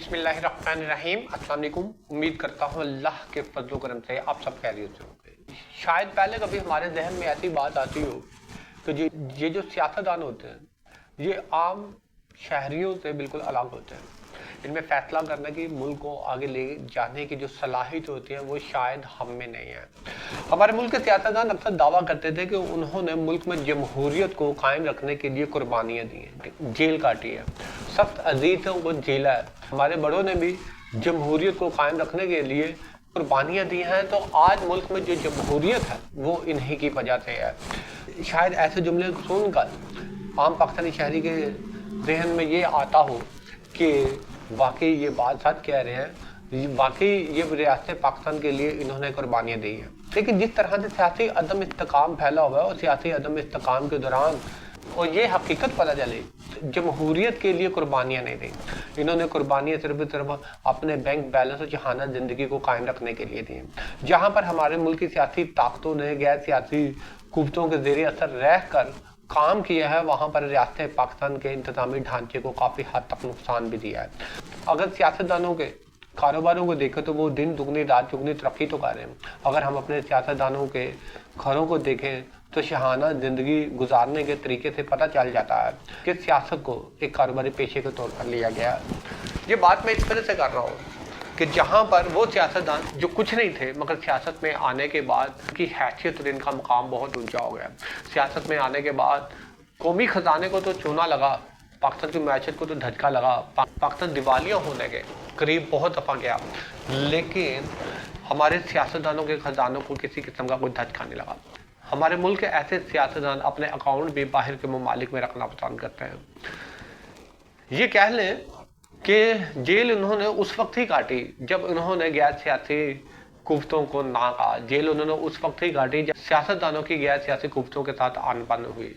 बिस्मिल्लाहिर्रहमानिर्रहीम। अस्सलाम वालेकुम। उम्मीद करता हूँ अल्लाह के फजल करम से आप सब खैरियत से होंगे। शायद पहले कभी हमारे जहन में ऐसी बात आती हो कि ये जो सियासतदान होते हैं ये आम शहरियों से बिल्कुल अलग होते हैं। इनमें फ़ैसला करने की, मुल्क को आगे ले जाने की जो सलाहियत होती है वो शायद हम में नहीं है। हमारे मुल्क के सियासतदान अक्सर दावा करते थे कि उन्होंने मुल्क में जमहूरियत को कायम रखने के लिए कुर्बानियाँ दी हैं, जेल काटी है, सख्त अजीज है वो जेला है। हमारे बड़ों ने भी जमहूरियत को कायम रखने के लिए कुर्बानियाँ दी हैं, तो आज मुल्क में जो जमहूरियत है वो इन्हीं की वजह से है। शायद ऐसे जुमले सुनकर आम पाकिस्तानी शहरी के जहन में ये आता हो कि वाकई ये बात सच कह रहे हैं, वाकई ये रियासत पाकिस्तान के लिए इन्होंने कुर्बानियाँ दी हैं। लेकिन जिस तरह से सियासी अदम इस्तेकाम फैला हुआ है और सियासी अदम इस्तेकाम के दौरान और ये हकीकत पता चली, जमहूरियत के लिए कुर्बानियाँ नहीं दी। इन्होंने कुर्बानियाँ सिर्फ अपने बैंक बैलेंस और जहाना ज़िंदगी को कायम रखने के लिए दी हैं। जहाँ पर हमारे मुल्क की सियासी ताकतों ने गैर सियासी कुव्वतों के ज़ेरे असर रह कर काम किया है, वहाँ पर रियासत पाकिस्तान के इंतज़ामी ढांचे को काफ़ी हद तक नुकसान भी दिया है। अगर सियासतदानों के कारोबारों को देखें तो वो दिन दुगनी रात चुगनी तरक्की तो कर रहे हैं। अगर हम अपने सियासतदानों के घरों को देखें तो शहाना ज़िंदगी गुजारने के तरीके से पता चल जाता है कि सियासत को एक कारोबारी पेशे के तौर पर लिया गया है। ये बात मैं इस तरह से कर रहा हूँ कि जहाँ पर वो सियासतदान जो कुछ नहीं थे मगर सियासत में आने के बाद की हैसियत और इनका मकाम बहुत ऊंचा हो गया। सियासत में आने के बाद कौमी ख़जाने को तो चूना लगा, पाकिस्तान की मैशत को तो धचका लगा, पाकिस्तान दिवालिया होने के करीब बहुत दफ़ा गया, लेकिन हमारे सियासतदानों के ख़जानों को किसी किस्म का कोई धचका नहीं लगा। हमारे मुल्क के ऐसे सियासतदान अपने अकाउंट भी बाहर के ममालिक में रखना पसंद करते हैं। ये कह लें कि जेल उन्होंने उस वक्त ही काटी जब उन्होंने गैर सियासी कुव्वतों को ना कहा। जेल उन्होंने उस वक्त ही काटी जब सियासतदानों की गैर सियासी कुव्वतों के साथ आन-बान हुई।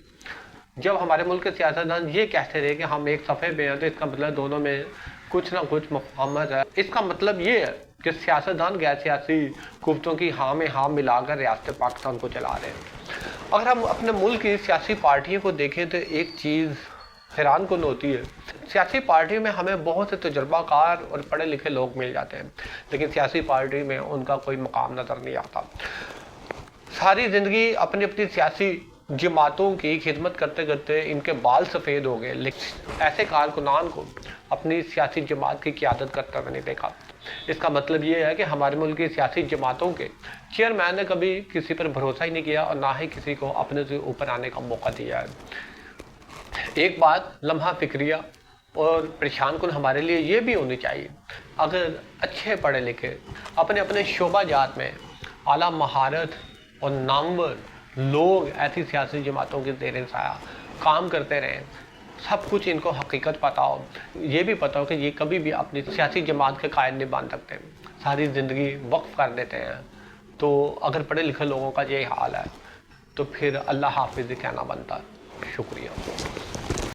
जब हमारे मुल्क के सियासतदान ये कहते रहे कि हम एक सफ़े पे हैं तो इसका मतलब दोनों में कुछ ना कुछ मुफाहमत है। इसका मतलब ये है कि सियासतदान गैर सियासी कुव्वतों की हाँ में हाँ मिलाकर रियासत पाकिस्तान को चला रहे हैं। अगर हम अपने मुल्क की सियासी पार्टियों को देखें तो एक चीज़ हैरान कुन होती है। सियासी पार्टी में हमें बहुत से तजुर्बाकार और पढ़े लिखे लोग मिल जाते हैं, लेकिन सियासी पार्टी में उनका कोई मकाम नज़र नहीं आता। सारी ज़िंदगी अपनी अपनी सियासी जमातों की खिदमत करते करते इनके बाल सफ़ेद हो गए, लेकिन ऐसे कारकुनान को अपनी सियासी जमात की क़यादत करते हुए नहीं देखा। इसका मतलब ये है कि हमारे मुल्क की सियासी जमातों के चेयरमैन ने कभी किसी पर भरोसा ही नहीं किया और ना ही किसी को अपने से ऊपर आने का मौका दिया है। एक बात लम्हा फिक्रिया और परेशान कुन हमारे लिए ये भी होनी चाहिए, अगर अच्छे पढ़े लिखे अपने अपने शोबा जात में आला महारत और नामवर लोग ऐसी सियासी जमातों के ज़ेरे साया काम करते रहें, सब कुछ इनको हकीकत पता हो, ये भी पता हो कि ये कभी भी अपनी सियासी जमात के कायद नहीं बन सकते, सारी ज़िंदगी वक्फ कर देते हैं, तो अगर पढ़े लिखे लोगों का ये हाल है तो फिर अल्लाह हाफिज़ कहना बनता है। शुक्रिया।